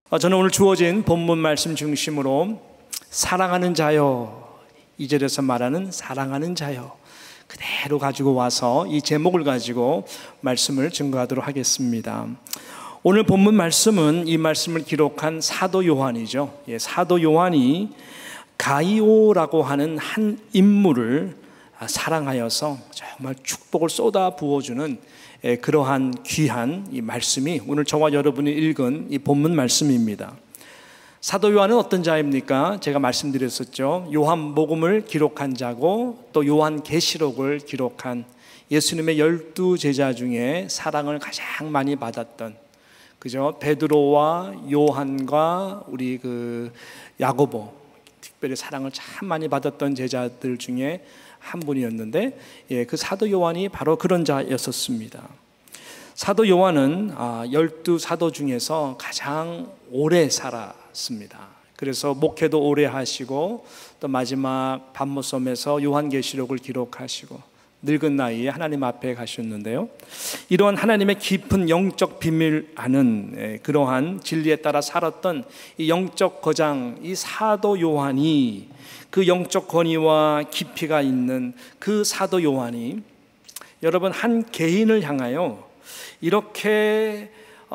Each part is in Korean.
저는 오늘 주어진 본문 말씀 중심으로 사랑하는 자여, 2절에서 말하는 사랑하는 자여 그대로 가지고 와서 이 제목을 가지고 말씀을 증거하도록 하겠습니다. 오늘 본문 말씀은 이 말씀을 기록한 사도 요한이죠. 사도 요한이 가이오라고 하는 한 인물을 사랑하여서 정말 축복을 쏟아 부어주는 그러한 귀한 이 말씀이 오늘 저와 여러분이 읽은 이 본문 말씀입니다. 사도 요한은 어떤 자입니까? 제가 말씀드렸었죠. 요한복음을 기록한 자고 또 요한계시록을 기록한 예수님의 12제자 중에 사랑을 가장 많이 받았던, 그죠? 베드로와 요한과 우리 야고보, 특별히 사랑을 참 많이 받았던 제자들 중에 한 분이었는데, 그 사도 요한이 바로 그런 자였었습니다. 사도 요한은 12사도 중에서 가장 오래 살았습니다. 그래서 목회도 오래 하시고 또 마지막 밤모섬에서 요한계시록을 기록하시고 늙은 나이에 하나님 앞에 가셨는데요, 이러한 하나님의 깊은 영적 비밀 아는 그러한 진리에 따라 살았던 이 영적 거장, 이 사도 요한이, 그 영적 권위와 깊이가 있는 그 사도 요한이 여러분 한 개인을 향하여 이렇게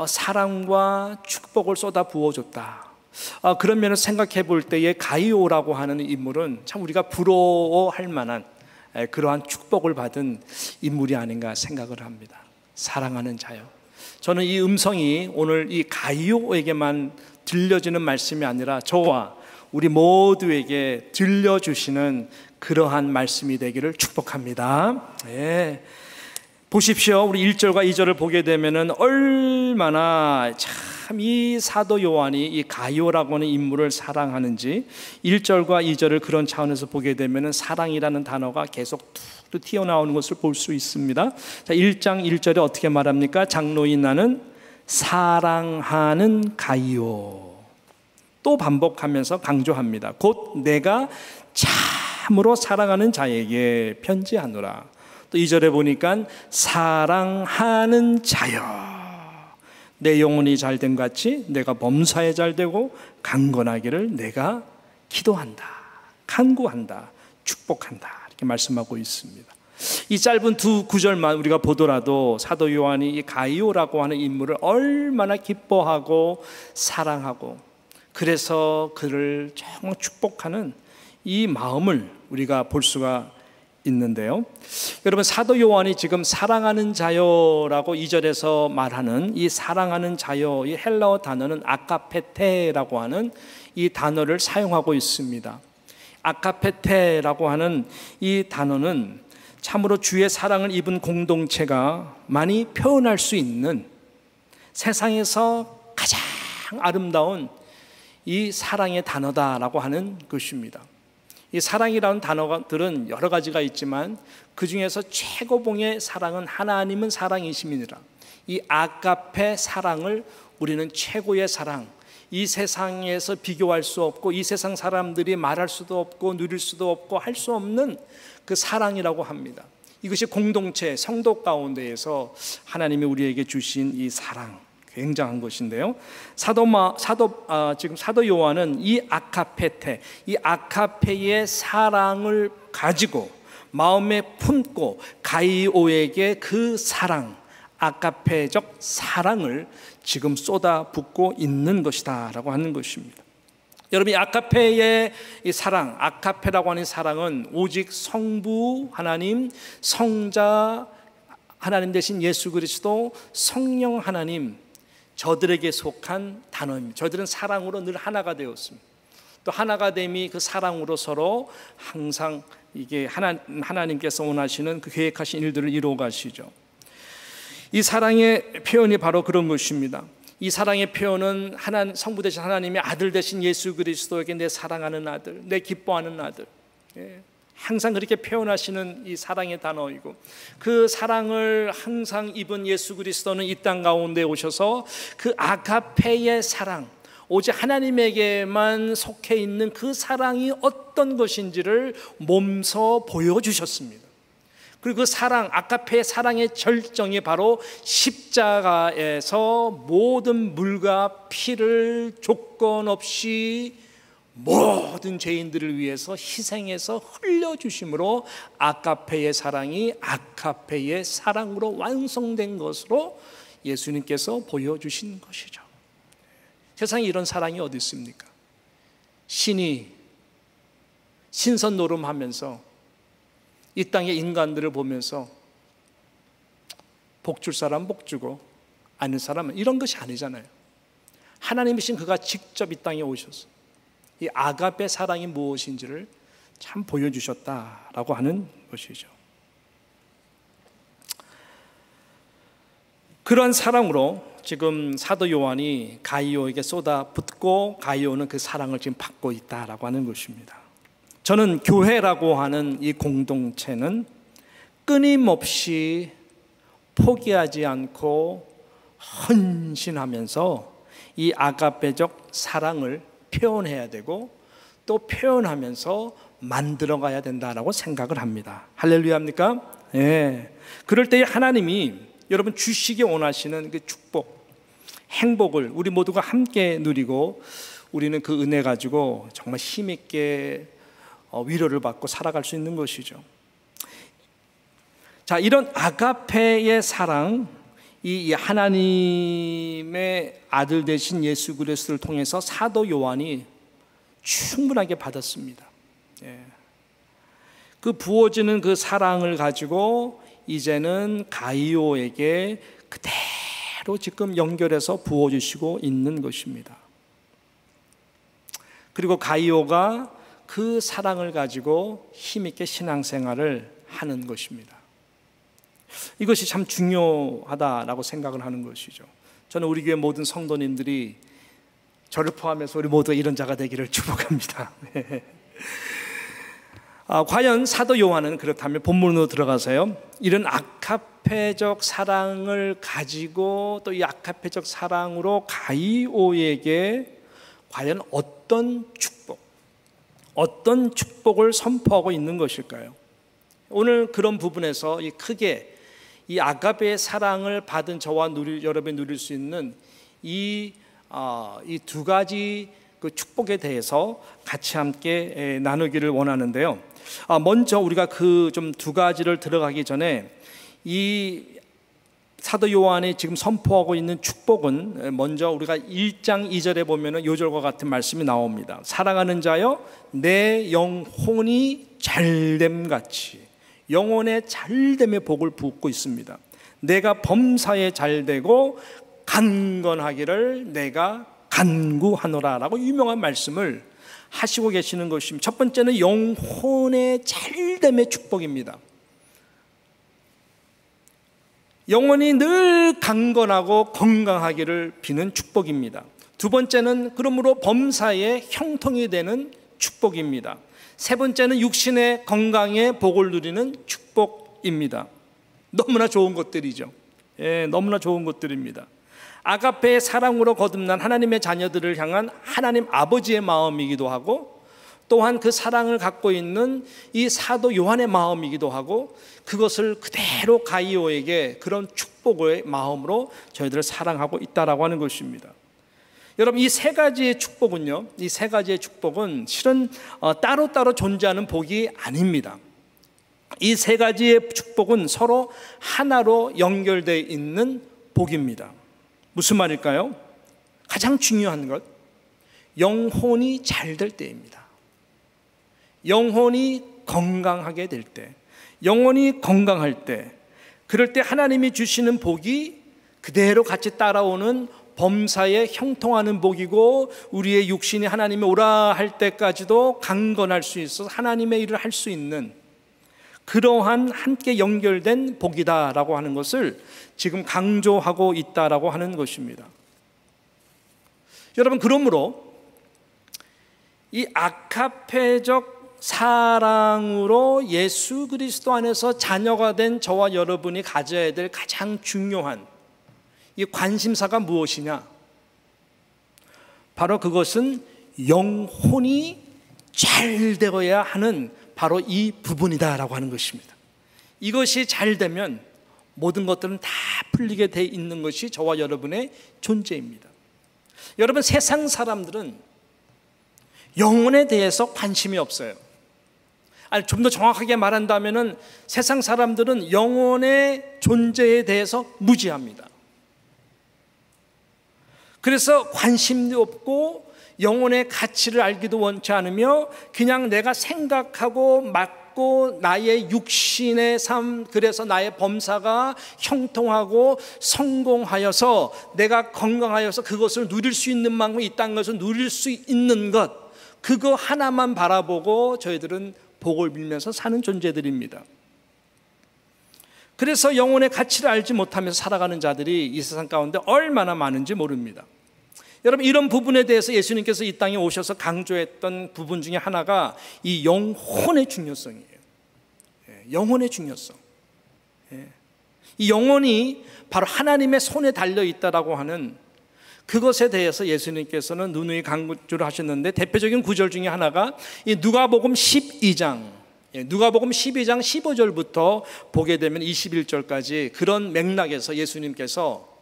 사랑과 축복을 쏟아 부어줬다. 그런 면을 생각해 볼 때에 가이오라고 하는 인물은 참 우리가 부러워할 만한 그러한 축복을 받은 인물이 아닌가 생각을 합니다. 사랑하는 자요. 저는 이 음성이 오늘 이 가이오에게만 들려지는 말씀이 아니라 저와 우리 모두에게 들려주시는 그러한 말씀이 되기를 축복합니다. 보십시오. 우리 1절과 2절을 보게 되면은 얼마나 참 이 사도 요한이 이 가이오라고 하는 인물을 사랑하는지 1절과 2절을 그런 차원에서 보게 되면은 사랑이라는 단어가 계속 툭 튀어나오는 것을 볼 수 있습니다. 자, 1장 1절에 어떻게 말합니까? 장로인 나는 사랑하는 가이오. 또 반복하면서 강조합니다. 곧 내가 참으로 사랑하는 자에게 편지하노라. 또 2절에 보니까 사랑하는 자여, 내 영혼이 잘된 같이 내가 범사에 잘되고 강건하기를 내가 기도한다, 간구한다, 축복한다, 이렇게 말씀하고 있습니다. 이 짧은 두 구절만 우리가 보더라도 사도 요한이 이 가이오라고 하는 인물을 얼마나 기뻐하고 사랑하고, 그래서 그를 정말 축복하는 이 마음을 우리가 볼 수가 있는데요, 여러분 사도 요한이 지금 사랑하는 자여라고 2절에서 말하는 이 사랑하는 자여, 이 헬라어 단어는 아카페테라고 하는 이 단어를 사용하고 있습니다. 아카페테라고 하는 이 단어는 참으로 주의 사랑을 입은 공동체가 많이 표현할 수 있는 세상에서 가장 아름다운 이 사랑의 단어다라고 하는 것입니다. 이 사랑이라는 단어들은 여러 가지가 있지만 그 중에서 최고봉의 사랑은 하나님은 사랑이심이니라. 이 아가페 사랑을 우리는 최고의 사랑, 이 세상에서 비교할 수 없고 이 세상 사람들이 말할 수도 없고 누릴 수도 없고 할 수 없는 그 사랑이라고 합니다. 이것이 공동체 성도 가운데에서 하나님이 우리에게 주신 이 사랑, 굉장한 것인데요, 지금 사도 요한은 이 아카페테, 이 아카페의 사랑을 가지고 마음에 품고 가이오에게 그 사랑, 아카페적 사랑을 지금 쏟아붓고 있는 것이다 라고 하는 것입니다. 여러분, 이 아카페의 이 사랑, 아카페라고 하는 사랑은 오직 성부 하나님, 성자 하나님 대신 예수 그리스도, 성령 하나님, 저들에게 속한 단어입니다. 저들은 사랑으로 늘 하나가 되었습니다. 또 하나가 됨이 그 사랑으로 서로 항상 이게 하나님께서 원하시는 그 계획하신 일들을 이루어 가시죠. 이 사랑의 표현이 바로 그런 것입니다. 이 사랑의 표현은 성부 되신 하나님의 아들 되신 예수 그리스도에게 내 사랑하는 아들, 내 기뻐하는 아들, 항상 그렇게 표현하시는 이 사랑의 단어이고, 그 사랑을 항상 입은 예수 그리스도는 이 땅 가운데 오셔서 그 아가페의 사랑, 오직 하나님에게만 속해 있는 그 사랑이 어떤 것인지를 몸소 보여주셨습니다. 그리고 그 사랑, 아가페의 사랑의 절정이 바로 십자가에서 모든 물과 피를 조건 없이 모든 죄인들을 위해서 희생해서 흘려주심으로 아가페의 사랑이 아가페의 사랑으로 완성된 것으로 예수님께서 보여주신 것이죠. 세상에 이런 사랑이 어디 있습니까? 신이 신선 노름하면서 이 땅의 인간들을 보면서 복 줄 사람 복 주고 아닌 사람은 이런 것이 아니잖아요. 하나님이신 그가 직접 이 땅에 오셔서 이 아가페 사랑이 무엇인지를 참 보여주셨다라고 하는 것이죠. 그런 사랑으로 지금 사도 요한이 가이오에게 쏟아붓고 가이오는 그 사랑을 지금 받고 있다라고 하는 것입니다. 저는 교회라고 하는 이 공동체는 끊임없이 포기하지 않고 헌신하면서 이 아가페적 사랑을 표현해야 되고 또 표현하면서 만들어가야 된다라고 생각을 합니다. 할렐루야입니까? 예. 그럴 때 하나님이 여러분 주시기 원하시는 그 축복, 행복을 우리 모두가 함께 누리고 우리는 그 은혜 가지고 정말 힘있게 위로를 받고 살아갈 수 있는 것이죠. 자, 이런 아가페의 사랑, 이 하나님의 아들 되신 예수 그리스도를 통해서 사도 요한이 충분하게 받았습니다. 예. 그 부어지는 그 사랑을 가지고 이제는 가이오에게 그대로 지금 연결해서 부어주시고 있는 것입니다. 그리고 가이오가 그 사랑을 가지고 힘있게 신앙생활을 하는 것입니다. 이것이 참 중요하다라고 생각을 하는 것이죠. 저는 우리 교회 모든 성도님들이 저를 포함해서 우리 모두 이런 자가 되기를 축복합니다. 과연 사도 요한은 그렇다면 본문으로 들어가서요, 이런 아가페적 사랑을 가지고 또 이 아가페적 사랑으로 가이오에게 과연 어떤 축복을 선포하고 있는 것일까요? 오늘 그런 부분에서 크게 이 아가페의 사랑을 받은 저와 여러분이 누릴 수 있는 이 두 가지 그 축복에 대해서 같이 함께 나누기를 원하는데요. 먼저 우리가 그 좀 두 가지를 들어가기 전에 이 사도 요한이 지금 선포하고 있는 축복은 먼저 우리가 1장 2절에 보면은 요절과 같은 말씀이 나옵니다. 사랑하는 자여 내 영혼이 잘됨 같이 영혼의 잘됨의 복을 붓고 있습니다. 내가 범사에 잘되고 간건하기를 내가 간구하노라 라고 유명한 말씀을 하시고 계시는 것입니다. 첫 번째는 영혼의 잘됨의 축복입니다. 영혼이 늘 강건하고 건강하기를 비는 축복입니다. 두 번째는 그러므로 범사에 형통이 되는 축복입니다. 세 번째는 육신의 건강에 복을 누리는 축복입니다. 너무나 좋은 것들이죠. 예, 너무나 좋은 것들입니다. 아가페의 사랑으로 거듭난 하나님의 자녀들을 향한 하나님 아버지의 마음이기도 하고 또한 그 사랑을 갖고 있는 이 사도 요한의 마음이기도 하고 그것을 그대로 가이오에게 그런 축복의 마음으로 저희들을 사랑하고 있다라고 하는 것입니다. 여러분, 이 세 가지의 축복은요, 이 세 가지의 축복은 실은 따로따로 존재하는 복이 아닙니다. 이 세 가지의 축복은 서로 하나로 연결되어 있는 복입니다. 무슨 말일까요? 가장 중요한 것, 영혼이 잘 될 때입니다. 영혼이 건강하게 될 때, 영혼이 건강할 때, 그럴 때 하나님이 주시는 복이 그대로 같이 따라오는 범사에 형통하는 복이고 우리의 육신이 하나님의 오라 할 때까지도 강건할 수 있어서 하나님의 일을 할 수 있는 그러한 함께 연결된 복이다라고 하는 것을 지금 강조하고 있다라고 하는 것입니다. 여러분, 그러므로 이 아가페적 사랑으로 예수 그리스도 안에서 자녀가 된 저와 여러분이 가져야 될 가장 중요한 이 관심사가 무엇이냐? 바로 그것은 영혼이 잘 되어야 하는 바로 이 부분이다라고 하는 것입니다. 이것이 잘 되면 모든 것들은 다 풀리게 돼 있는 것이 저와 여러분의 존재입니다. 여러분, 세상 사람들은 영혼에 대해서 관심이 없어요. 아니, 좀 더 정확하게 말한다면은 세상 사람들은 영혼의 존재에 대해서 무지합니다. 그래서 관심도 없고 영혼의 가치를 알기도 원치 않으며 그냥 내가 생각하고 맞고 나의 육신의 삶, 그래서 나의 범사가 형통하고 성공하여서 내가 건강하여서 그것을 누릴 수 있는 만큼 이 땅 것을 누릴 수 있는 것, 그거 하나만 바라보고 저희들은 복을 빌면서 사는 존재들입니다. 그래서 영혼의 가치를 알지 못하면서 살아가는 자들이 이 세상 가운데 얼마나 많은지 모릅니다. 여러분, 이런 부분에 대해서 예수님께서 이 땅에 오셔서 강조했던 부분 중에 하나가 이 영혼의 중요성이에요. 영혼의 중요성. 이 영혼이 바로 하나님의 손에 달려있다라고 하는 그것에 대해서 예수님께서는 누누이 강조를 하셨는데, 대표적인 구절 중에 하나가 이 누가복음 12장 15절부터 보게 되면 21절까지 그런 맥락에서 예수님께서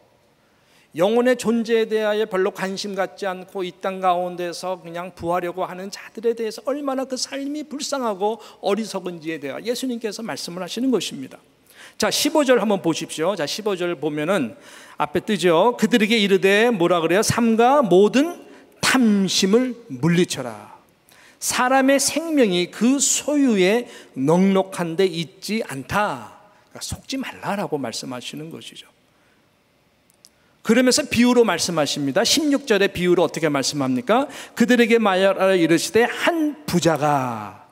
영혼의 존재에 대하여 별로 관심 갖지 않고 이 땅 가운데서 그냥 부하려고 하는 자들에 대해서 얼마나 그 삶이 불쌍하고 어리석은지에 대하여 예수님께서 말씀을 하시는 것입니다. 자, 15절 한번 보십시오. 자, 15절 보면은 앞에 뜨죠. 그들에게 이르되 뭐라 그래요? 삼가 모든 탐심을 물리쳐라. 사람의 생명이 그 소유에 넉넉한 데 있지 않다. 그러니까 속지 말라라고 말씀하시는 것이죠. 그러면서 비유로 말씀하십니다. 16절에 비유로 어떻게 말씀합니까? 그들에게 말하여 이르시되 한 부자가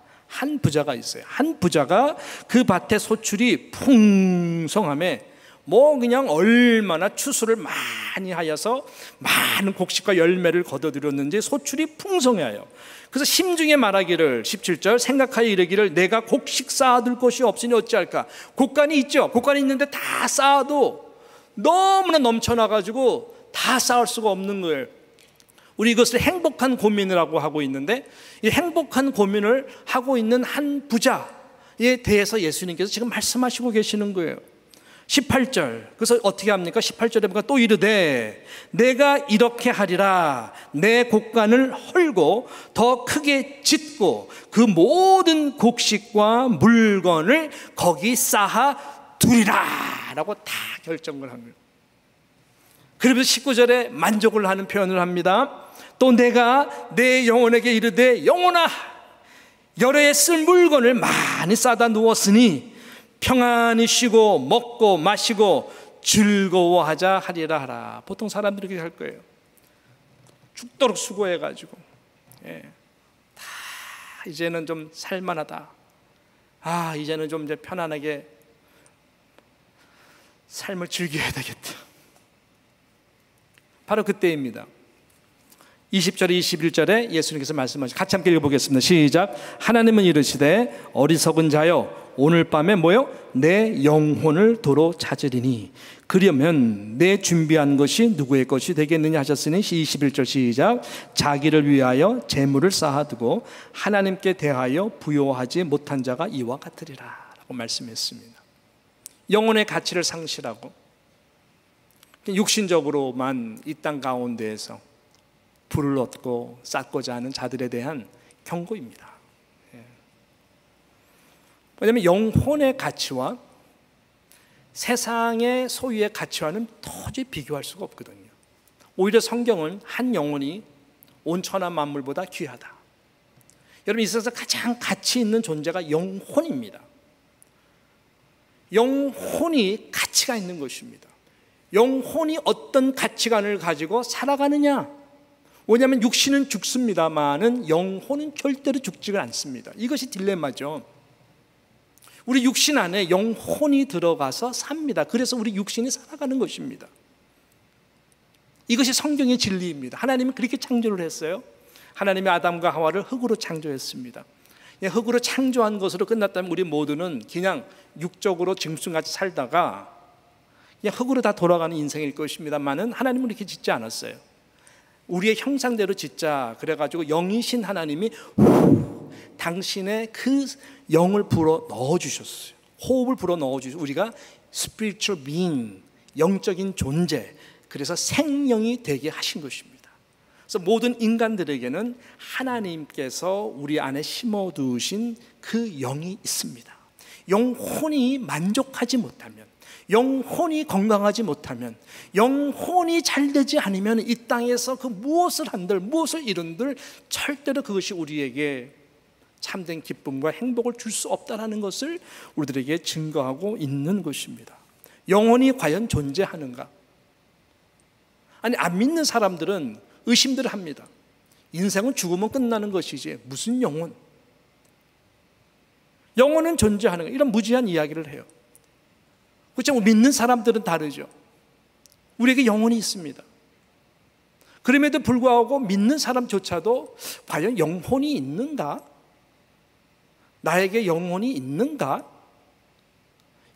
있어요. 한 부자가 그 밭에 소출이 풍성함에 뭐 그냥 얼마나 추수를 많이 하여서 많은 곡식과 열매를 거둬들였는지 소출이 풍성해요. 그래서 심중에 말하기를 17절 생각하여 이르기를 내가 곡식 쌓아둘 곳이 없으니 어찌할까. 곡간이 있죠. 곡간이 있는데 다 쌓아도 너무나 넘쳐나가지고 다 쌓을 수가 없는 거예요. 우리 이것을 행복한 고민이라고 하고 있는데, 이 행복한 고민을 하고 있는 한 부자에 대해서 예수님께서 지금 말씀하시고 계시는 거예요. 18절. 그래서 어떻게 합니까? 18절에 보니까 또 이르되 내가 이렇게 하리라. 내 곡간을 헐고 더 크게 짓고 그 모든 곡식과 물건을 거기 쌓아 두리라 라고 다 결정을 합니다. 그러면서 19절에 만족을 하는 표현을 합니다. 또 내가 내 영혼에게 이르되 영혼아, 여러 해 쓸 물건을 많이 싸다 누웠으니 평안히 쉬고 먹고 마시고 즐거워하자 하리라 하라. 보통 사람들이 그렇게 할 거예요. 죽도록 수고해가지고 다 이제는 좀 살만하다. 이제는 좀 이제 편안하게 삶을 즐겨야 되겠다. 바로 그때입니다. 20절에 21절에 예수님께서 말씀하시고 같이 함께 읽어보겠습니다. 시작. 하나님은 이르시되 어리석은 자여 오늘 밤에 뭐요? 내 영혼을 도로 찾으리니 그러면 내 준비한 것이 누구의 것이 되겠느냐 하셨으니 21절 시작. 자기를 위하여 재물을 쌓아두고 하나님께 대하여 부요하지 못한 자가 이와 같으리라 라고 말씀했습니다. 영혼의 가치를 상실하고 육신적으로만 이 땅 가운데에서 부를 얻고 쌓고자 하는 자들에 대한 경고입니다. 왜냐하면 영혼의 가치와 세상의 소유의 가치와는 도저히 비교할 수가 없거든요. 오히려 성경은 한 영혼이 온 천하 만물보다 귀하다. 여러분, 이 세상에서 가장 가치 있는 존재가 영혼입니다. 영혼이 가치가 있는 것입니다. 영혼이 어떤 가치관을 가지고 살아가느냐. 왜냐하면 육신은 죽습니다마는 영혼은 절대로 죽지가 않습니다. 이것이 딜레마죠. 우리 육신 안에 영혼이 들어가서 삽니다. 그래서 우리 육신이 살아가는 것입니다. 이것이 성경의 진리입니다. 하나님은 그렇게 창조를 했어요. 하나님이 아담과 하와를 흙으로 창조했습니다. 흙으로 창조한 것으로 끝났다면 우리 모두는 그냥 육적으로 짐승같이 살다가 그냥 흙으로 다 돌아가는 인생일 것입니다만은 하나님은 이렇게 짓지 않았어요. 우리의 형상대로 짓자 그래가지고 영이신 하나님이 당신의 그 영을 불어 넣어주셨어요. 호흡을 불어 넣어주시고 우리가 spiritual being, 영적인 존재, 그래서 생명이 되게 하신 것입니다. 그래서 모든 인간들에게는 하나님께서 우리 안에 심어두신 그 영이 있습니다. 영혼이 만족하지 못하면, 영혼이 건강하지 못하면, 영혼이 잘 되지 않으면 이 땅에서 그 무엇을 한들 무엇을 이룬들 절대로 그것이 우리에게 참된 기쁨과 행복을 줄 수 없다는 것을 우리들에게 증거하고 있는 것입니다. 영혼이 과연 존재하는가? 아니, 안 믿는 사람들은 의심들을 합니다. 인생은 죽으면 끝나는 것이지 무슨 영혼? 영혼은 존재하는가? 이런 무지한 이야기를 해요. 그렇죠? 믿는 사람들은 다르죠. 우리에게 영혼이 있습니다. 그럼에도 불구하고 믿는 사람조차도 과연 영혼이 있는가? 나에게 영혼이 있는가?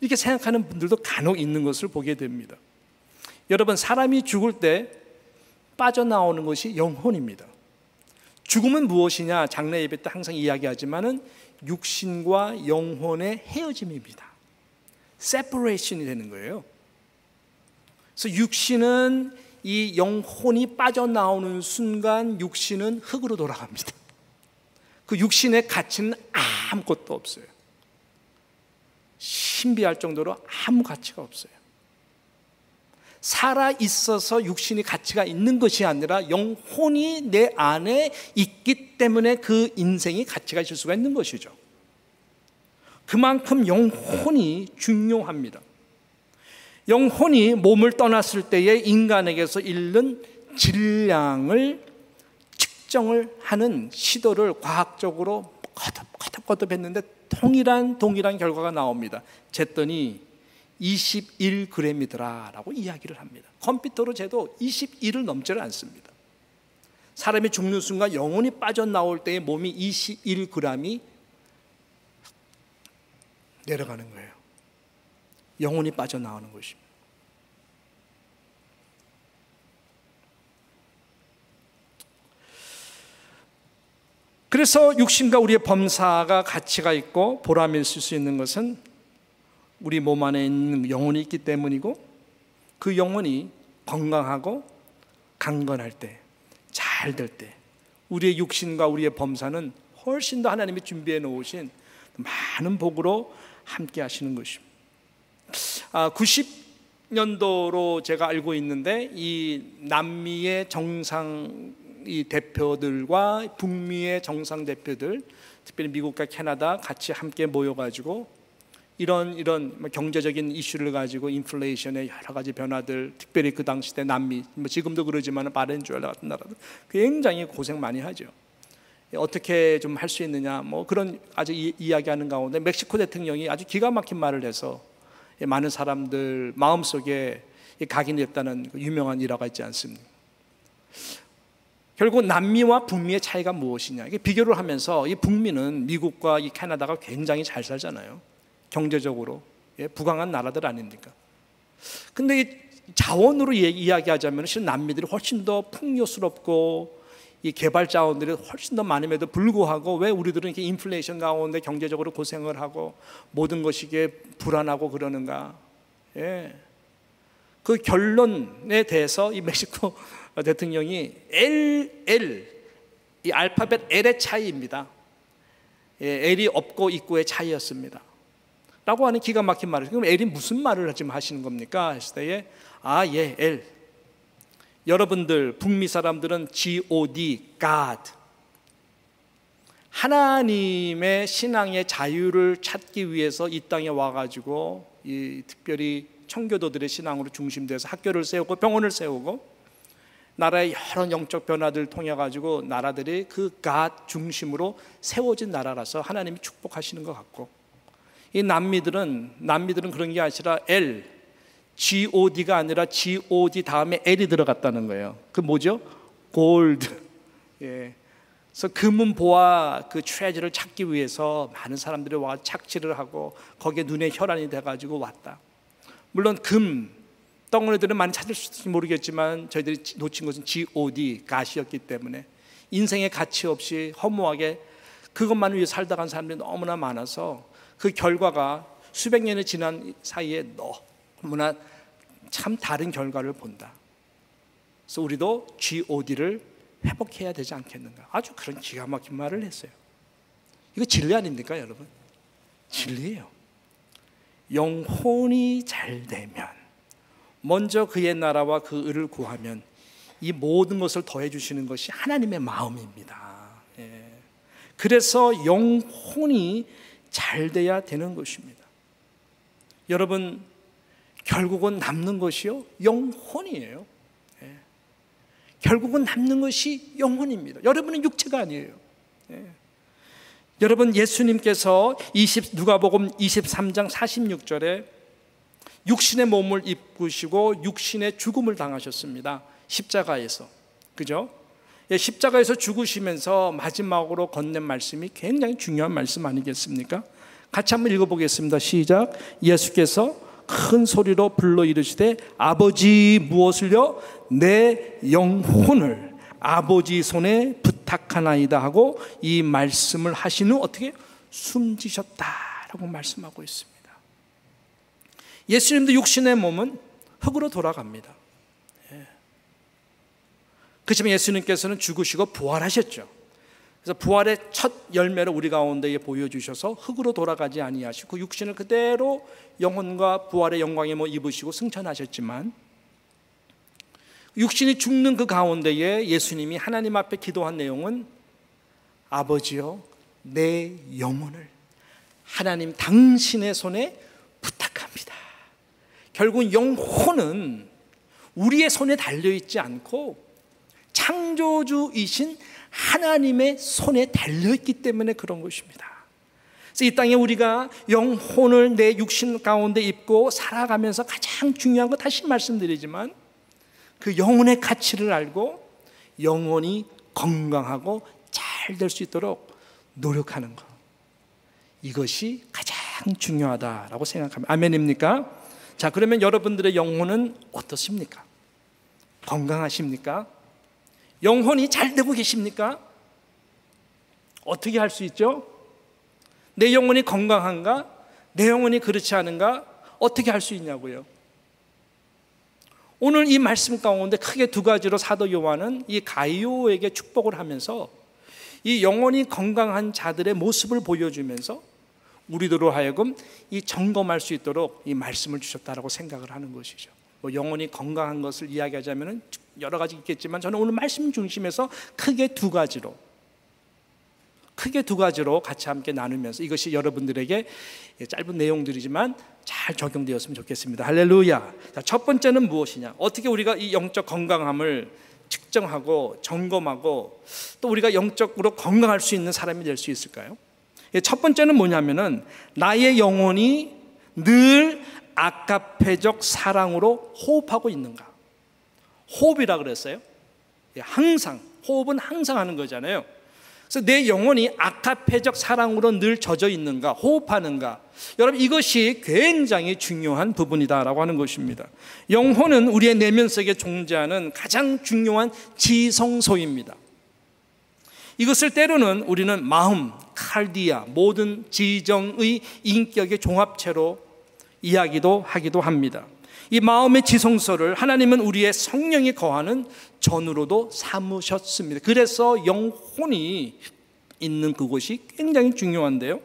이렇게 생각하는 분들도 간혹 있는 것을 보게 됩니다. 여러분, 사람이 죽을 때 빠져나오는 것이 영혼입니다. 죽음은 무엇이냐? 장례 예배 때 항상 이야기하지만은 육신과 영혼의 헤어짐입니다. separation이 되는 거예요. 그래서 육신은 이 영혼이 빠져나오는 순간 육신은 흙으로 돌아갑니다. 그 육신의 가치는 아무것도 없어요. 신비할 정도로 아무 가치가 없어요. 살아 있어서 육신이 가치가 있는 것이 아니라 영혼이 내 안에 있기 때문에 그 인생이 가치가 있을 수가 있는 것이죠. 그만큼 영혼이 중요합니다. 영혼이 몸을 떠났을 때에 인간에게서 잃는 질량을 측정을 하는 시도를 과학적으로 거듭 했는데 동일한 결과가 나옵니다. 쟀더니 21g이더라 라고 이야기를 합니다. 컴퓨터로 재도 21을 넘지를 않습니다. 사람이 죽는 순간 영혼이 빠져나올 때의 몸이 21g이 내려가는 거예요. 영혼이 빠져나오는 것입니다. 그래서 육신과 우리의 범사가 가치가 있고 보람이 있을 수 있는 것은 우리 몸 안에 있는 영혼이 있기 때문이고, 그 영혼이 건강하고 강건할 때, 잘 될 때 우리의 육신과 우리의 범사는 훨씬 더 하나님이 준비해 놓으신 많은 복으로 함께 하시는 것입니다. 90년도로 제가 알고 있는데 이 남미의 정상 이 대표들과 북미의 정상 대표들, 특별히 미국과 캐나다 같이 함께 모여가지고 이런 경제적인 이슈를 가지고 인플레이션의 여러 가지 변화들, 특별히 그 당시 때 남미, 지금도 그러지만 바렌주엘라 같은 나라들 굉장히 고생 많이 하죠. 어떻게 좀 할 수 있느냐, 뭐 그런 아주 이야기하는 가운데 멕시코 대통령이 아주 기가 막힌 말을 해서 많은 사람들 마음속에 각인됐다는 유명한 일화가 있지 않습니까? 결국 남미와 북미의 차이가 무엇이냐, 이게 비교를 하면서 이 북미는 미국과 이 캐나다가 굉장히 잘 살잖아요. 경제적으로 부강한 나라들 아닙니까? 근데 이 자원으로 이야기하자면 실은 남미들이 훨씬 더 풍요스럽고 이 개발 자원들이 훨씬 더 많음에도 불구하고 왜 우리들은 이렇게 인플레이션 가운데 경제적으로 고생을 하고 모든 것이 이게 불안하고 그러는가? 그 결론에 대해서 이 멕시코 대통령이 이 알파벳 L의 차이입니다. L이 없고 있고의 차이였습니다. 라고 하는 기가 막힌 말을. 그럼 L이 무슨 말을 지금 하시는 겁니까? 했을 때에 L. 여러분들 북미 사람들은 God, God. 하나님의 신앙의 자유를 찾기 위해서 이 땅에 와가지고 이 특별히 청교도들의 신앙으로 중심돼서 학교를 세우고 병원을 세우고 나라의 여러 영적 변화들을 통해 가지고 나라들이 그 God 중심으로 세워진 나라라서 하나님이 축복하시는 것 같고, 이 남미들은 그런 게 아니라 GOD가 아니라 GOD 다음에 L이 들어갔다는 거예요. 그 뭐죠? 골드. 그래서 금은 보아 그 트레저를 찾기 위해서 많은 사람들이 와 착취를 하고 거기에 눈에 혈안이 돼가지고 왔다. 물론 금 덩어리들은 많이 찾을 수 있을지 모르겠지만 저희들이 놓친 것은 GOD, 가시였기 때문에 인생의 가치 없이 허무하게 그것만 위해 살다 간 사람들이 너무나 많아서 그 결과가 수백 년이 지난 사이에 너무나 참 다른 결과를 본다. 그래서 우리도 GOD를 회복해야 되지 않겠는가. 아주 그런 기가 막힌 말을 했어요. 이거 진리 아닙니까 여러분? 진리예요. 영혼이 잘 되면, 먼저 그의 나라와 그 의를 구하면 이 모든 것을 더해 주시는 것이 하나님의 마음입니다. 그래서 영혼이 잘 돼야 되는 것입니다. 여러분, 결국은 남는 것이요 영혼이에요. 결국은 남는 것이 영혼입니다. 여러분은 육체가 아니에요. 여러분, 예수님께서 누가복음 23장 46절에 육신의 몸을 입으시고 육신의 죽음을 당하셨습니다. 십자가에서. 그죠? 십자가에서 죽으시면서 마지막으로 건넨 말씀이 굉장히 중요한 말씀 아니겠습니까? 같이 한번 읽어보겠습니다. 시작. 예수께서 큰 소리로 불러 이르시되 아버지, 무엇을요? 내 영혼을 아버지 손에 부탁하나이다 하고 이 말씀을 하신 후 어떻게? 숨지셨다라고 말씀하고 있습니다. 예수님도 육신의 몸은 흙으로 돌아갑니다. 그렇지만 예수님께서는 죽으시고 부활하셨죠. 그래서 부활의 첫 열매를 우리 가운데에 보여주셔서 흙으로 돌아가지 아니하시고 그 육신을 그대로 영혼과 부활의 영광에 입으시고 승천하셨지만, 육신이 죽는 그 가운데에 예수님이 하나님 앞에 기도한 내용은 아버지여, 내 영혼을 하나님 당신의 손에 부탁합니다. 결국 영혼은 우리의 손에 달려있지 않고 창조주이신 하나님의 손에 달려있기 때문에 그런 것입니다. 그래서 이 땅에 우리가 영혼을 내 육신 가운데 입고 살아가면서 가장 중요한 거 다시 말씀드리지만, 그 영혼의 가치를 알고 영혼이 건강하고 잘 될 수 있도록 노력하는 것, 이것이 가장 중요하다라고 생각합니다. 아멘입니까? 자, 그러면 여러분들의 영혼은 어떻습니까? 건강하십니까? 영혼이 잘 되고 계십니까? 어떻게 할 수 있죠? 내 영혼이 건강한가? 내 영혼이 그렇지 않은가? 어떻게 할 수 있냐고요? 오늘 이 말씀 가운데 크게 두 가지로 사도 요한은 이 가이오에게 축복을 하면서 이 영혼이 건강한 자들의 모습을 보여주면서 우리들로 하여금 이 점검할 수 있도록 이 말씀을 주셨다라고 생각을 하는 것이죠. 뭐 영혼이 건강한 것을 이야기하자면 여러 가지 있겠지만, 저는 오늘 말씀 중심에서 크게 두 가지로 같이 함께 나누면서 이것이 여러분들에게 짧은 내용들이지만 잘 적용되었으면 좋겠습니다. 할렐루야. 자, 첫 번째는 무엇이냐? 어떻게 우리가 이 영적 건강함을 측정하고 점검하고 또 우리가 영적으로 건강할 수 있는 사람이 될 수 있을까요? 첫 번째는 뭐냐면은 나의 영혼이 늘 아가페적 사랑으로 호흡하고 있는가? 호흡이라 그랬어요. 항상, 호흡은 항상 하는 거잖아요. 그래서 내 영혼이 아가페적 사랑으로 늘 젖어 있는가, 호흡하는가? 여러분, 이것이 굉장히 중요한 부분이다라고 하는 것입니다. 영혼은 우리의 내면 속에 존재하는 가장 중요한 지성소입니다. 이것을 때로는 우리는 마음, 칼디아, 모든 지정의 인격의 종합체로 이야기도 하기도 합니다. 이 마음의 지성소를 하나님은 우리의 성령이 거하는 전으로도 삼으셨습니다. 그래서 영혼이 있는 그곳이 굉장히 중요한데요,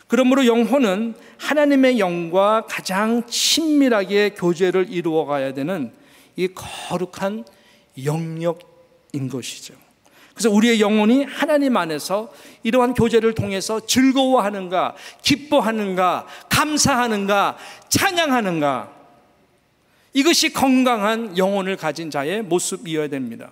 그러므로 영혼은 하나님의 영과 가장 친밀하게 교제를 이루어 가야 되는 이 거룩한 영역인 것이죠. 그래서 우리의 영혼이 하나님 안에서 이러한 교제를 통해서 즐거워하는가, 기뻐하는가, 감사하는가, 찬양하는가, 이것이 건강한 영혼을 가진 자의 모습이어야 됩니다.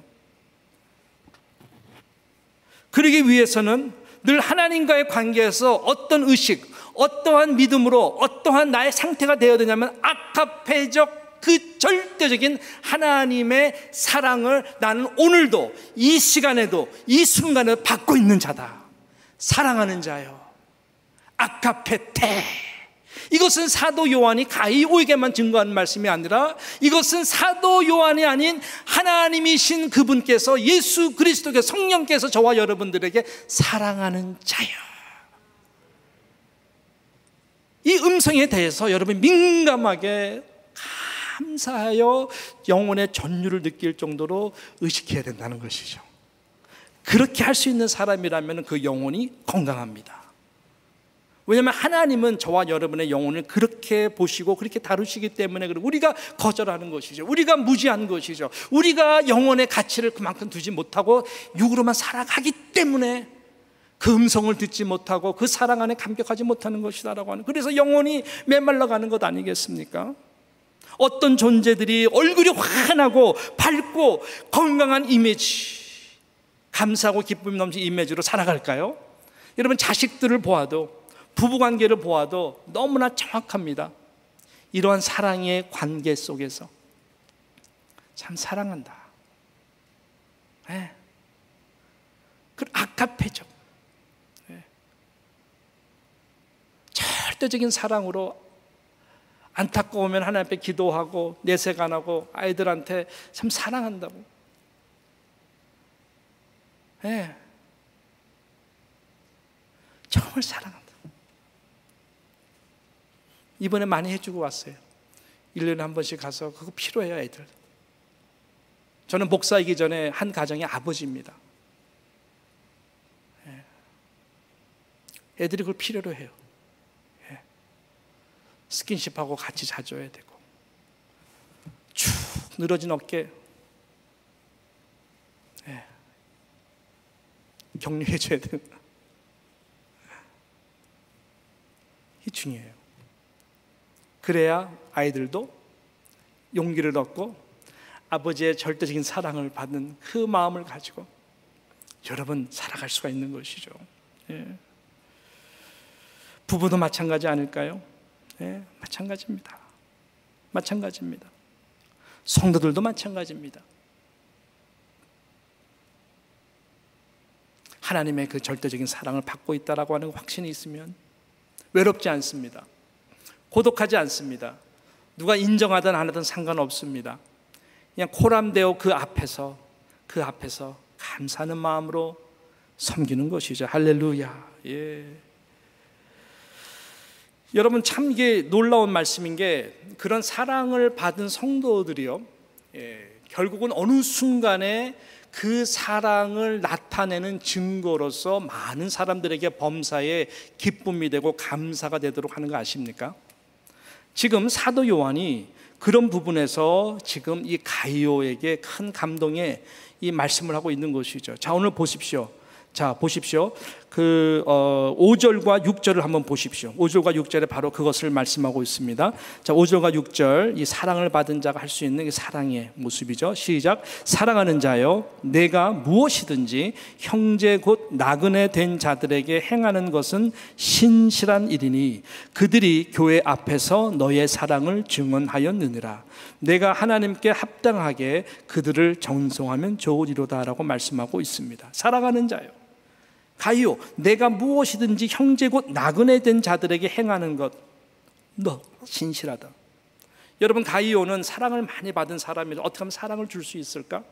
그러기 위해서는 늘 하나님과의 관계에서 어떤 의식, 어떠한 믿음으로 어떠한 나의 상태가 되어야 되냐면 아가페적 그 절대적인 하나님의 사랑을 나는 오늘도 이 시간에도 이 순간에 받고 있는 자다. 사랑하는 자요, 아가페테. 이것은 사도 요한이 가이오에게만 증거하는 말씀이 아니라 이것은 사도 요한이 아닌 하나님이신 그분께서, 예수 그리스도께서, 성령께서 저와 여러분들에게 사랑하는 자요, 이 음성에 대해서 여러분 민감하게 감사하여 영혼의 전율을 느낄 정도로 의식해야 된다는 것이죠. 그렇게 할 수 있는 사람이라면 그 영혼이 건강합니다. 왜냐하면 하나님은 저와 여러분의 영혼을 그렇게 보시고 그렇게 다루시기 때문에 우리가 거절하는 것이죠. 우리가 무지한 것이죠. 우리가 영혼의 가치를 그만큼 두지 못하고 육으로만 살아가기 때문에 그 음성을 듣지 못하고 그 사랑 안에 감격하지 못하는 것이다라고 하는, 그래서 영혼이 메말라가는 것 아니겠습니까? 어떤 존재들이 얼굴이 환하고 밝고 건강한 이미지, 감사하고 기쁨이 넘치는 이미지로 살아갈까요? 여러분, 자식들을 보아도, 부부관계를 보아도 너무나 정확합니다. 이러한 사랑의 관계 속에서 참 사랑한다, 네. 그 아카페죠. 네. 절대적인 사랑으로 안타까우면 하나님 앞에 기도하고 내색 안 하고 아이들한테 참 사랑한다고. 네. 정말 사랑한다. 이번에 많이 해주고 왔어요. 1년에 한 번씩 가서 그거 필요해요, 애들. 저는 목사이기 전에 한 가정의 아버지입니다. 애들이 그걸 필요로 해요. 스킨십하고 같이 자줘야 되고, 축 늘어진 어깨 격려해줘야 되는, 이게 중요해요. 그래야 아이들도 용기를 얻고 아버지의 절대적인 사랑을 받는 그 마음을 가지고 여러분 살아갈 수가 있는 것이죠. 부부도 마찬가지 아닐까요? 마찬가지입니다. 마찬가지입니다. 성도들도 마찬가지입니다. 하나님의 그 절대적인 사랑을 받고 있다라고 하는 확신이 있으면 외롭지 않습니다. 고독하지 않습니다. 누가 인정하든 안 하든 상관없습니다. 그냥 코람되어 그 앞에서 감사하는 마음으로 섬기는 것이죠. 할렐루야. 예. 여러분, 참 이게 놀라운 말씀인 게, 그런 사랑을 받은 성도들이요, 결국은 어느 순간에 그 사랑을 나타내는 증거로서 많은 사람들에게 범사에 기쁨이 되고 감사가 되도록 하는 거 아십니까? 지금 사도 요한이 그런 부분에서 지금 이 가이오에게 큰 감동의 이 말씀을 하고 있는 것이죠. 자, 오늘 보십시오. 자, 보십시오. 그 5절과 6절을 한번 보십시오. 5절과 6절에 바로 그것을 말씀하고 있습니다. 자, 5절과 6절, 이 사랑을 받은 자가 할 수 있는 이 사랑의 모습이죠. 시작. 사랑하는 자여, 내가 무엇이든지 형제 곧 나그네 된 자들에게 행하는 것은 신실한 일이니 그들이 교회 앞에서 너의 사랑을 증언하였느니라. 내가 하나님께 합당하게 그들을 정성하면 좋으리로다 라고 말씀하고 있습니다. 사랑하는 자요, 가이오, 내가 무엇이든지 형제 곧 나그네 된 자들에게 행하는 것, 너 신실하다. 여러분, 가이오는 사랑을 많이 받은 사람이라 어떻게 하면 사랑을 줄 수 있을까?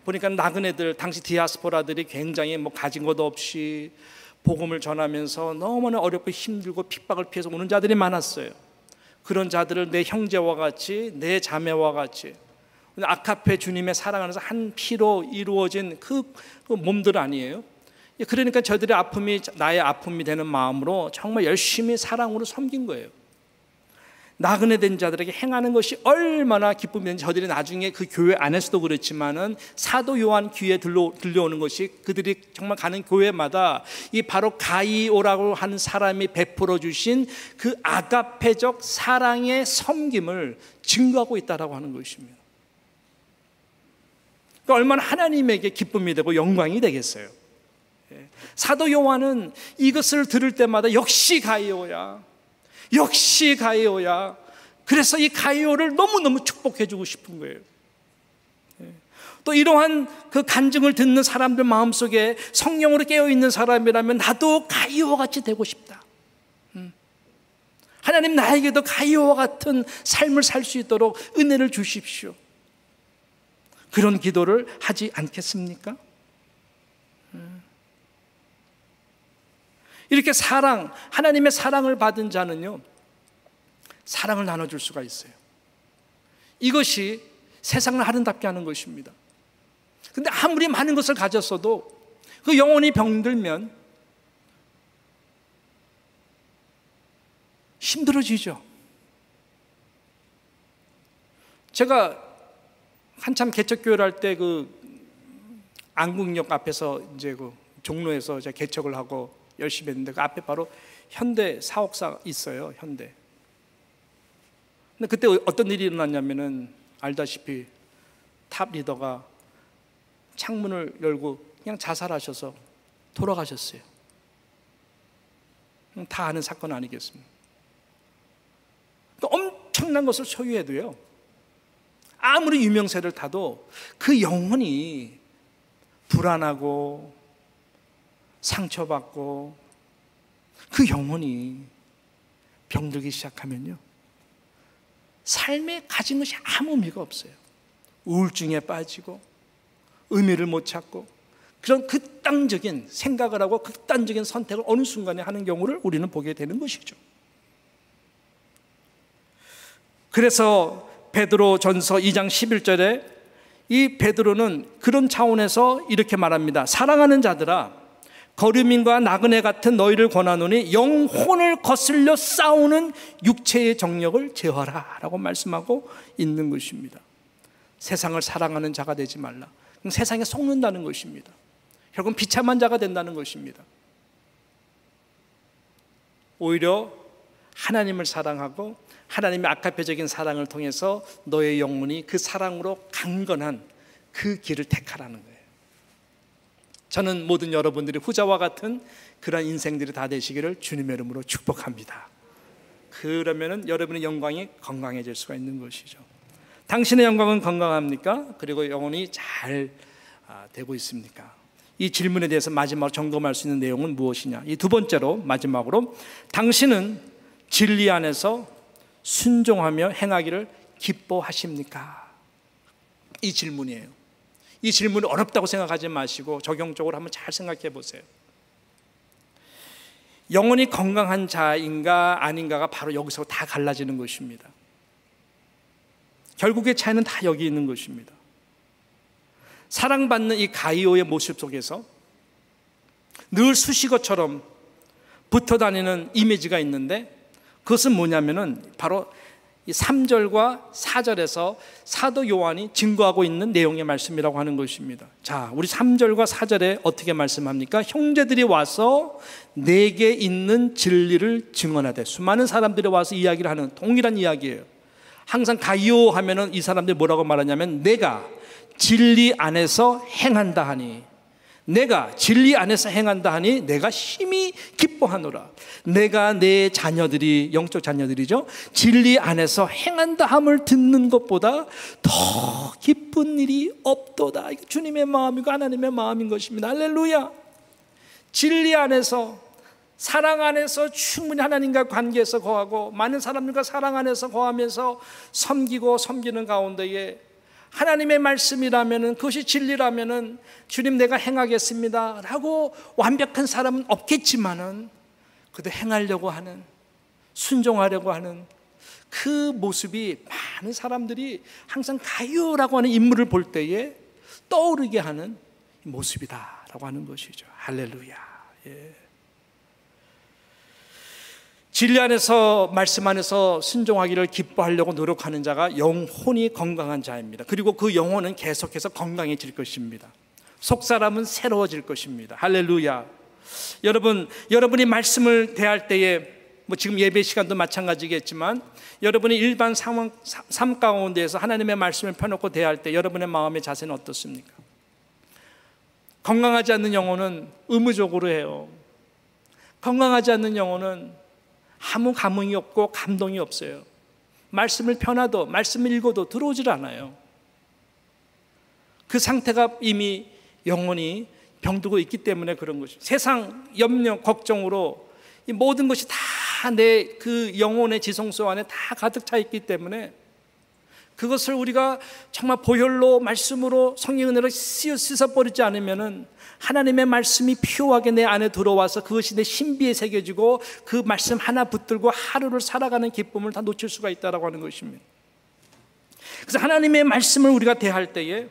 보니까 나그네들, 당시 디아스포라들이 굉장히 가진 것 없이 복음을 전하면서 너무나 어렵고 힘들고 핍박을 피해서 오는 자들이 많았어요. 그런 자들을 내 형제와 같이, 내 자매와 같이, 아카페 주님의 사랑 안에서 한 피로 이루어진 그 몸들 아니에요? 그러니까 저들의 아픔이 나의 아픔이 되는 마음으로 정말 열심히 사랑으로 섬긴 거예요. 나그네 된 자들에게 행하는 것이 얼마나 기쁨이 되는지 저들이 나중에 그 교회 안에서도 그렇지만은 사도 요한 귀에 들려오는 것이, 그들이 정말 가는 교회마다 이 바로 가이오라고 하는 사람이 베풀어 주신 그 아가페적 사랑의 섬김을 증거하고 있다라고 하는 것입니다. 그러니까 얼마나 하나님에게 기쁨이 되고 영광이 되겠어요. 사도 요한은 이것을 들을 때마다 역시 가이오야, 역시 가이오야. 그래서 이 가이오를 너무너무 축복해 주고 싶은 거예요. 또 이러한 그 간증을 듣는 사람들 마음속에 성령으로 깨어있는 사람이라면 나도 가이오와 같이 되고 싶다. 하나님, 나에게도 가이오와 같은 삶을 살 수 있도록 은혜를 주십시오. 그런 기도를 하지 않겠습니까? 이렇게 하나님의 사랑을 받은 자는요, 사랑을 나눠줄 수가 있어요. 이것이 세상을 아름답게 하는 것입니다. 근데 아무리 많은 것을 가졌어도 그 영혼이 병들면 힘들어지죠. 제가 한참 개척교회를 할 때 그 안국역 앞에서 이제 그 종로에서 제가 개척을 하고 열심히 했는데 그 앞에 바로 현대 사옥사 있어요. 현대. 근데 그때 어떤 일이 일어났냐면은 알다시피 탑 리더가 창문을 열고 그냥 자살하셔서 돌아가셨어요. 다 아는 사건 아니겠습니까? 엄청난 것을 소유해도요, 아무리 유명세를 타도 그 영혼이 불안하고 상처받고 그 영혼이 병들기 시작하면요, 삶에 가진 것이 아무 의미가 없어요. 우울증에 빠지고 의미를 못 찾고 그런 극단적인 생각을 하고 극단적인 선택을 어느 순간에 하는 경우를 우리는 보게 되는 것이죠. 그래서 베드로전서 2장 11절에 이 베드로는 그런 차원에서 이렇게 말합니다. 사랑하는 자들아, 거류민과 나그네 같은 너희를 권하노니 영혼을 거슬려 싸우는 육체의 정력을 제어하라 라고 말씀하고 있는 것입니다. 세상을 사랑하는 자가 되지 말라. 그럼 세상에 속는다는 것입니다. 결국은 비참한 자가 된다는 것입니다. 오히려 하나님을 사랑하고 하나님의 아카페적인 사랑을 통해서 너의 영혼이 그 사랑으로 강건한 그 길을 택하라는 거예요. 저는 모든 여러분들이 후자와 같은 그런 인생들이 다 되시기를 주님의 이름으로 축복합니다. 그러면은 여러분의 영광이 건강해질 수가 있는 것이죠. 당신의 영광은 건강합니까? 그리고 영혼이 잘 되고 있습니까? 이 질문에 대해서 마지막으로 점검할 수 있는 내용은 무엇이냐? 이 두 번째로 마지막으로 당신은 진리 안에서 순종하며 행하기를 기뻐하십니까? 이 질문이에요. 이 질문이 어렵다고 생각하지 마시고 적용적으로 한번 잘 생각해 보세요. 영혼이 건강한 자인가 아닌가가 바로 여기서 다 갈라지는 것입니다. 결국의 차이는 다 여기 있는 것입니다. 사랑받는 이 가이오의 모습 속에서 늘 수식어처럼 붙어 다니는 이미지가 있는데 그것은 뭐냐면은 바로 이 3절과 4절에서 사도 요한이 증거하고 있는 내용의 말씀이라고 하는 것입니다. 자, 우리 3절과 4절에 어떻게 말씀합니까? 형제들이 와서 내게 있는 진리를 증언하되, 수많은 사람들이 와서 이야기를 하는 동일한 이야기예요. 항상 가이오 하면은 이 사람들이 뭐라고 말하냐면 내가 진리 안에서 행한다 하니, 내가 진리 안에서 행한다 하니 내가 심히 기뻐하노라. 내가 내 자녀들이, 영적 자녀들이죠, 진리 안에서 행한다 함을 듣는 것보다 더 기쁜 일이 없도다. 이게 주님의 마음이고 하나님의 마음인 것입니다. 할렐루야. 진리 안에서, 사랑 안에서 충분히 하나님과 관계에서 거하고 많은 사람들과 사랑 안에서 거하면서 섬기고 섬기는 가운데에 하나님의 말씀이라면은, 그것이 진리라면은 주님 내가 행하겠습니다 라고 완벽한 사람은 없겠지만은 그래도 행하려고 하는, 순종하려고 하는 그 모습이 많은 사람들이 항상 가요라고 하는 인물을 볼 때에 떠오르게 하는 모습이다라고 하는 것이죠. 할렐루야. 예. 진리 안에서, 말씀 안에서 순종하기를 기뻐하려고 노력하는 자가 영혼이 건강한 자입니다. 그리고 그 영혼은 계속해서 건강해질 것입니다. 속사람은 새로워질 것입니다. 할렐루야. 여러분이 말씀을 대할 때에, 뭐 지금 예배 시간도 마찬가지겠지만 여러분이 일반 삶 가운데에서 하나님의 말씀을 펴놓고 대할 때 여러분의 마음의 자세는 어떻습니까? 건강하지 않는 영혼은 의무적으로 해요. 건강하지 않는 영혼은 아무 감흥이 없고 감동이 없어요. 말씀을 펴놔도, 말씀을 읽어도 들어오질 않아요. 그 상태가 이미 영혼이 병들고 있기 때문에 그런 것입니다. 세상 염려, 걱정으로 이 모든 것이 다 내 그 영혼의 지성소 안에 다 가득 차 있기 때문에 그것을 우리가 정말 보혈로 말씀으로 성령 은혜로 씻어버리지 않으면은 하나님의 말씀이 피요하게 내 안에 들어와서 그것이 내 신비에 새겨지고 그 말씀 하나 붙들고 하루를 살아가는 기쁨을 다 놓칠 수가 있다라고 하는 것입니다. 그래서 하나님의 말씀을 우리가 대할 때에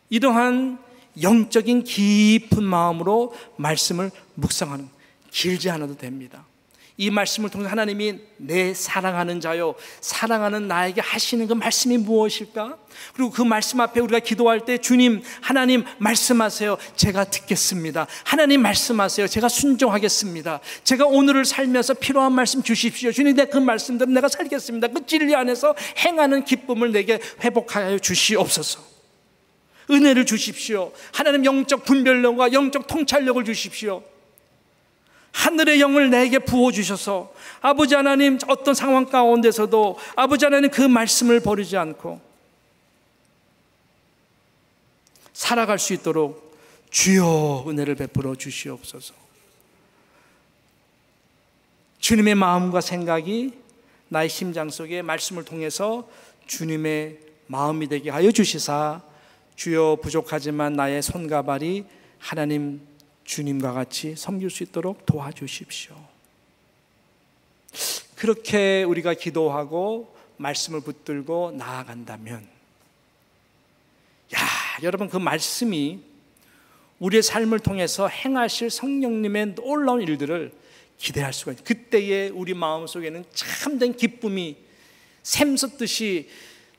이러한 영적인 깊은 마음으로 말씀을 묵상하는, 길지 않아도 됩니다. 이 말씀을 통해 하나님이 내 사랑하는 자요, 사랑하는 나에게 하시는 그 말씀이 무엇일까? 그리고 그 말씀 앞에 우리가 기도할 때 주님, 하나님 말씀하세요. 제가 듣겠습니다. 하나님 말씀하세요. 제가 순종하겠습니다. 제가 오늘을 살면서 필요한 말씀 주십시오. 주님, 내 그 말씀대로 내가 살겠습니다. 그 진리 안에서 행하는 기쁨을 내게 회복하여 주시옵소서. 은혜를 주십시오. 하나님 영적 분별력과 영적 통찰력을 주십시오. 하늘의 영을 내게 부어주셔서 아버지 하나님 어떤 상황 가운데서도 아버지 하나님 그 말씀을 버리지 않고 살아갈 수 있도록 주여 은혜를 베풀어 주시옵소서. 주님의 마음과 생각이 나의 심장 속에 말씀을 통해서 주님의 마음이 되게 하여 주시사 주여 부족하지만 나의 손과 발이 하나님 주님과 같이 섬길 수 있도록 도와주십시오. 그렇게 우리가 기도하고 말씀을 붙들고 나아간다면, 여러분 그 말씀이 우리의 삶을 통해서 행하실 성령님의 놀라운 일들을 기대할 수가 있어요. 그때에 우리 마음속에는 참된 기쁨이 샘솟듯이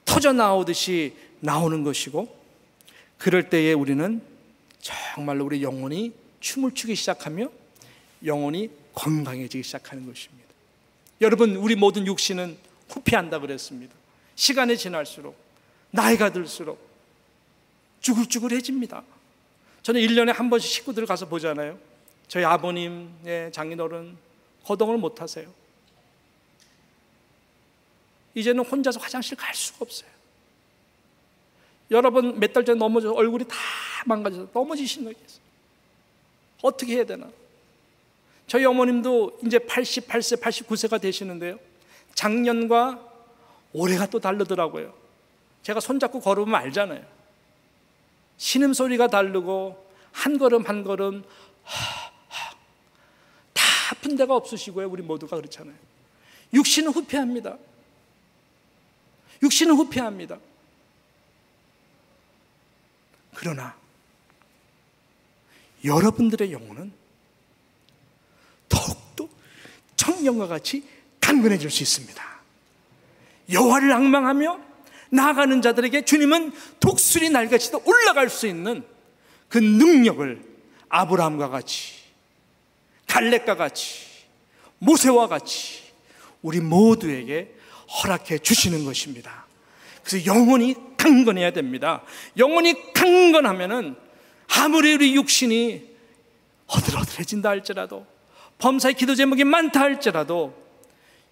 터져나오듯이 나오는 것이고, 그럴 때에 우리는 정말로 우리 영혼이 춤을 추기 시작하며 영혼이 건강해지기 시작하는 것입니다. 여러분, 우리 모든 육신은 후패한다 그랬습니다. 시간이 지날수록, 나이가 들수록 쭈글쭈글해집니다. 저는 1년에 한 번씩 식구들 가서 보잖아요. 저희 아버님, 장인어른 거동을 못 하세요. 이제는 혼자서 화장실 갈 수가 없어요. 여러분 몇 달 전에 넘어져서 얼굴이 다 망가져서 넘어지신 적이 있어요. 어떻게 해야 되나? 저희 어머님도 이제 88세, 89세가 되시는데요, 작년과 올해가 또 다르더라고요. 제가 손잡고 걸으면 알잖아요. 신음소리가 다르고 한 걸음 한 걸음 다 아픈 데가 없으시고요. 우리 모두가 그렇잖아요. 육신은 후패합니다. 육신은 후패합니다. 그러나 여러분들의 영혼은 더욱더 청년과 같이 강건해질 수 있습니다. 여호와를 앙망하며 나아가는 자들에게 주님은 독수리 날개치도 올라갈 수 있는 그 능력을 아브라함과 같이, 갈렙과 같이, 모세와 같이 우리 모두에게 허락해 주시는 것입니다. 그래서 영혼이 강건해야 됩니다. 영혼이 강건하면은 아무리 우리 육신이 허들허들해진다 할지라도, 범사의 기도 제목이 많다 할지라도,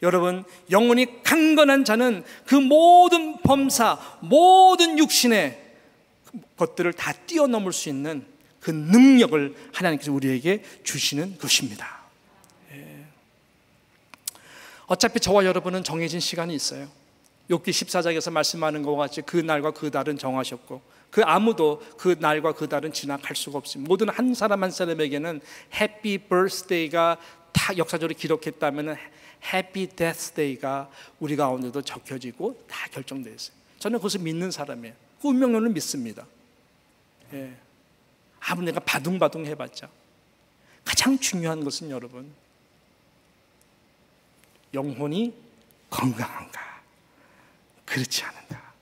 여러분 영혼이 강건한 자는 그 모든 범사, 모든 육신의 것들을 다 뛰어넘을 수 있는 그 능력을 하나님께서 우리에게 주시는 것입니다. 어차피 저와 여러분은 정해진 시간이 있어요. 욥기 14장에서 말씀하는 것과 같이 그 날과 그 달은 정하셨고 그 아무도 그 날과 그 달은 지나갈 수가 없습니다. 모든 한 사람 한 사람에게는 해피 버스데이가 다 역사적으로 기록했다면 해피 데스데이가 우리 가운데도 적혀지고 다 결정되어 있어요. 저는 그것을 믿는 사람이에요. 그 운명론을 믿습니다. 아무리 내가 바둥바둥 해봤자 가장 중요한 것은 여러분, 영혼이 건강한가, 그렇지 않은가.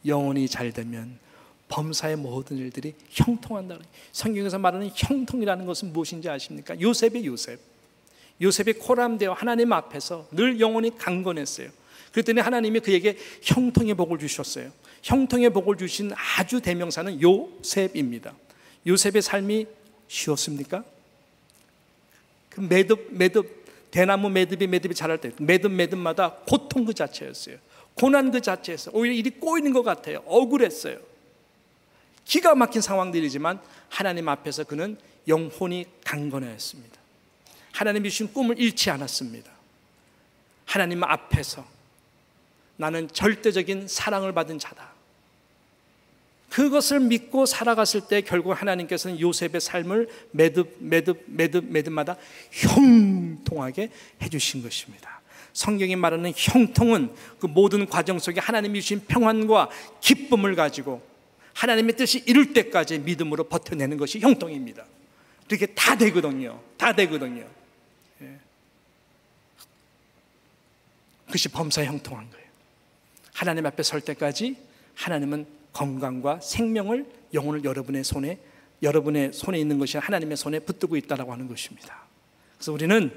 영혼이 잘 되면 범사의 모든 일들이 형통한다. 성경에서 말하는 형통이라는 것은 무엇인지 아십니까? 요셉이 코람되어 하나님 앞에서 늘 영혼이 강건했어요. 그랬더니 하나님이 그에게 형통의 복을 주셨어요. 형통의 복을 주신 아주 대명사는 요셉입니다. 요셉의 삶이 쉬웠습니까? 그 매듭 대나무 매듭이 자랄 때 매듭마다 고통 그 자체였어요. 고난 그 자체였어요. 오히려 일이 꼬이는 것 같아요. 억울했어요. 기가 막힌 상황들이지만 하나님 앞에서 그는 영혼이 강건하였습니다. 하나님이 주신 꿈을 잃지 않았습니다. 하나님 앞에서 나는 절대적인 사랑을 받은 자다. 그것을 믿고 살아갔을 때 결국 하나님께서는 요셉의 삶을 매듭마다 형통하게 해주신 것입니다. 성경이 말하는 형통은 그 모든 과정 속에 하나님이 주신 평안과 기쁨을 가지고 하나님의 뜻이 이룰 때까지 믿음으로 버텨내는 것이 형통입니다. 이렇게 다 되거든요. 그것이 범사 형통한 거예요. 하나님 앞에 설 때까지 하나님은 건강과 생명을, 영혼을 여러분의 손에 있는 것이 하나님의 손에 붙들고 있다고 하는 것입니다. 그래서 우리는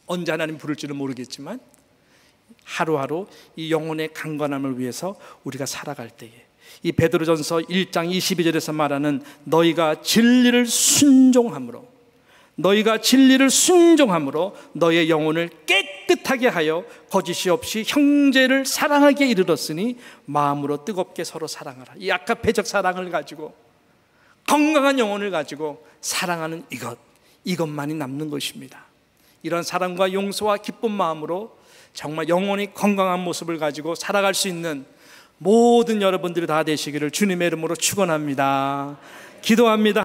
언제 하나님 부를지는 모르겠지만 하루하루 이 영혼의 강건함을 위해서 우리가 살아갈 때에 이 베드로전서 1장 22절에서 말하는 너희가 진리를 순종함으로 너의 영혼을 깨끗하게 하여 거짓이 없이 형제를 사랑하게 이르렀으니 마음으로 뜨겁게 서로 사랑하라. 이 아카페적 사랑을 가지고 건강한 영혼을 가지고 사랑하는 이것만이 남는 것입니다. 이런 사랑과 용서와 기쁜 마음으로 정말 영혼이 건강한 모습을 가지고 살아갈 수 있는 모든 여러분들이 다 되시기를 주님의 이름으로 축원합니다. 기도합니다.